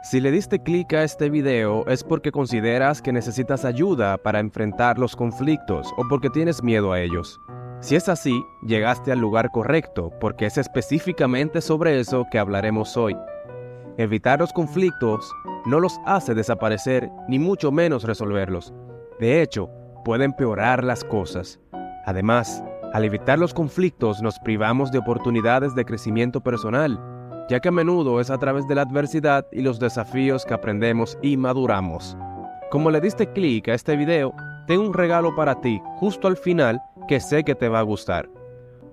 Si le diste clic a este video es porque consideras que necesitas ayuda para enfrentar los conflictos o porque tienes miedo a ellos. Si es así, llegaste al lugar correcto, porque es específicamente sobre eso que hablaremos hoy. Evitar los conflictos no los hace desaparecer, ni mucho menos resolverlos. De hecho, puede empeorar las cosas. Además, al evitar los conflictos nos privamos de oportunidades de crecimiento personal, ya que a menudo es a través de la adversidad y los desafíos que aprendemos y maduramos. Como le diste clic a este video, tengo un regalo para ti justo al final que sé que te va a gustar.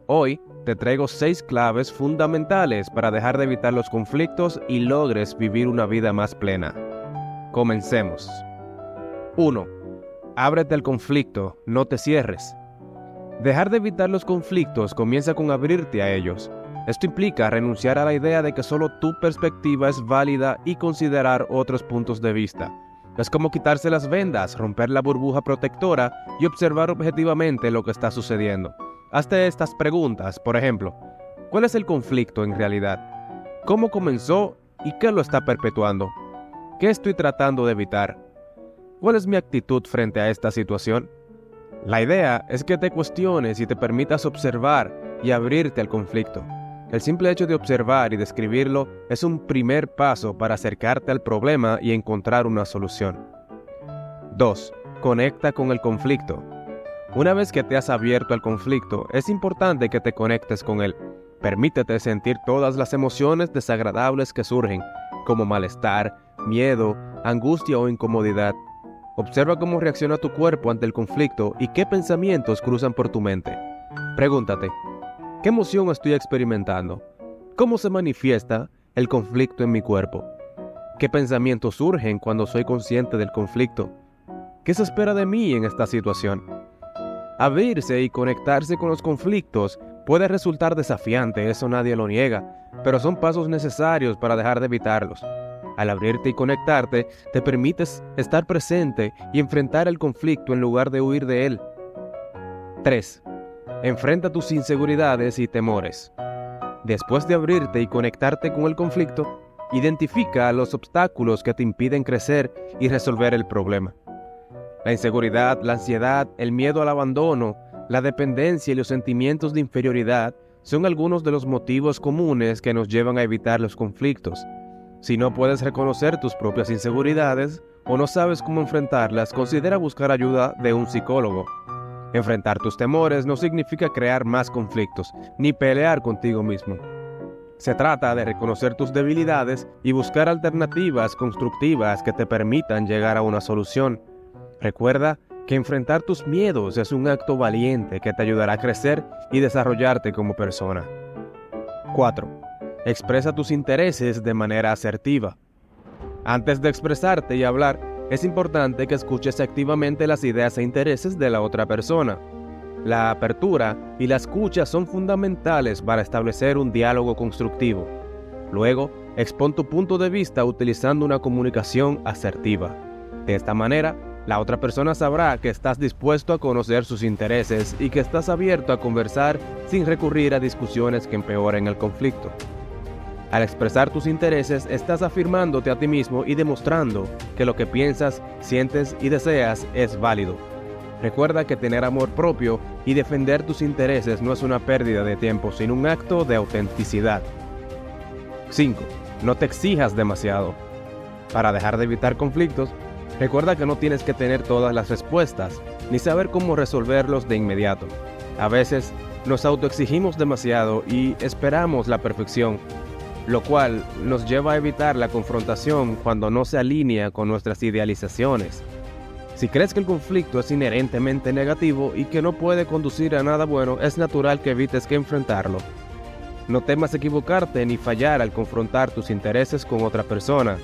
Hoy te traigo 6 claves fundamentales para dejar de evitar los conflictos y logres vivir una vida más plena. Comencemos. 1. Ábrete al conflicto, no te cierres. Dejar de evitar los conflictos comienza con abrirte a ellos. Esto implica renunciar a la idea de que solo tu perspectiva es válida y considerar otros puntos de vista. Es como quitarse las vendas, romper la burbuja protectora y observar objetivamente lo que está sucediendo. Hazte estas preguntas, por ejemplo, ¿cuál es el conflicto en realidad? ¿Cómo comenzó y qué lo está perpetuando? ¿Qué estoy tratando de evitar? ¿Cuál es mi actitud frente a esta situación? La idea es que te cuestiones y te permitas observar y abrirte al conflicto. El simple hecho de observar y describirlo es un primer paso para acercarte al problema y encontrar una solución. 2. Conecta con el conflicto. Una vez que te has abierto al conflicto, es importante que te conectes con él. Permítete sentir todas las emociones desagradables que surgen, como malestar, miedo, angustia o incomodidad. Observa cómo reacciona tu cuerpo ante el conflicto y qué pensamientos cruzan por tu mente. Pregúntate, ¿qué emoción estoy experimentando? ¿Cómo se manifiesta el conflicto en mi cuerpo? ¿Qué pensamientos surgen cuando soy consciente del conflicto? ¿Qué se espera de mí en esta situación? Abrirse y conectarse con los conflictos puede resultar desafiante, eso nadie lo niega, pero son pasos necesarios para dejar de evitarlos. Al abrirte y conectarte, te permites estar presente y enfrentar el conflicto en lugar de huir de él. 3. Enfrenta tus inseguridades y temores. Después de abrirte y conectarte con el conflicto, identifica los obstáculos que te impiden crecer y resolver el problema. La inseguridad, la ansiedad, el miedo al abandono, la dependencia y los sentimientos de inferioridad son algunos de los motivos comunes que nos llevan a evitar los conflictos. Si no puedes reconocer tus propias inseguridades o no sabes cómo enfrentarlas, considera buscar ayuda de un psicólogo. Enfrentar tus temores no significa crear más conflictos, ni pelear contigo mismo. Se trata de reconocer tus debilidades y buscar alternativas constructivas que te permitan llegar a una solución. Recuerda que enfrentar tus miedos es un acto valiente que te ayudará a crecer y desarrollarte como persona. 4. Expresa tus intereses de manera asertiva. Antes de expresarte y hablar, es importante que escuches activamente las ideas e intereses de la otra persona. La apertura y la escucha son fundamentales para establecer un diálogo constructivo. Luego, expon tu punto de vista utilizando una comunicación asertiva. De esta manera, la otra persona sabrá que estás dispuesto a conocer sus intereses y que estás abierto a conversar sin recurrir a discusiones que empeoren el conflicto. Al expresar tus intereses, estás afirmándote a ti mismo y demostrando que lo que piensas, sientes y deseas es válido. Recuerda que tener amor propio y defender tus intereses no es una pérdida de tiempo, sino un acto de autenticidad. 5. No te exijas demasiado. Para dejar de evitar conflictos, recuerda que no tienes que tener todas las respuestas, ni saber cómo resolverlos de inmediato. A veces, nos autoexigimos demasiado y esperamos la perfección, lo cual nos lleva a evitar la confrontación cuando no se alinea con nuestras idealizaciones. Si crees que el conflicto es inherentemente negativo y que no puede conducir a nada bueno, es natural que evites que enfrentarlo. No temas equivocarte ni fallar al confrontar tus intereses con otra persona.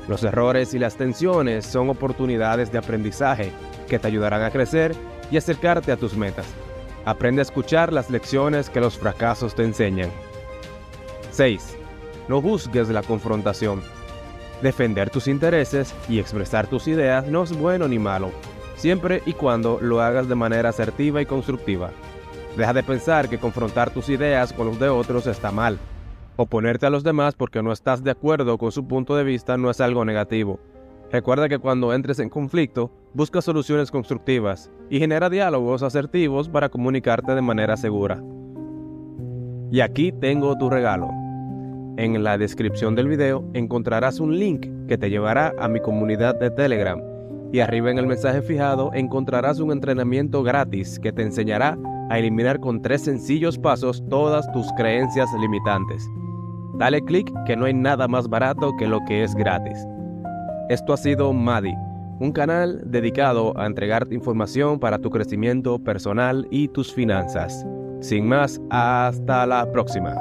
Los errores y las tensiones son oportunidades de aprendizaje que te ayudarán a crecer y acercarte a tus metas. Aprende a escuchar las lecciones que los fracasos te enseñan. 6. No juzgues la confrontación. Defender tus intereses y expresar tus ideas no es bueno ni malo, siempre y cuando lo hagas de manera asertiva y constructiva. Deja de pensar que confrontar tus ideas con los de otros está mal. Oponerte a los demás porque no estás de acuerdo con su punto de vista no es algo negativo. Recuerda que cuando entres en conflicto, busca soluciones constructivas y genera diálogos asertivos para comunicarte de manera segura. Y aquí tengo tu regalo. En la descripción del video encontrarás un link que te llevará a mi comunidad de Telegram y arriba en el mensaje fijado encontrarás un entrenamiento gratis que te enseñará a eliminar con 3 sencillos pasos todas tus creencias limitantes. Dale clic que no hay nada más barato que lo que es gratis. Esto ha sido Madi, un canal dedicado a entregarte información para tu crecimiento personal y tus finanzas. Sin más, hasta la próxima.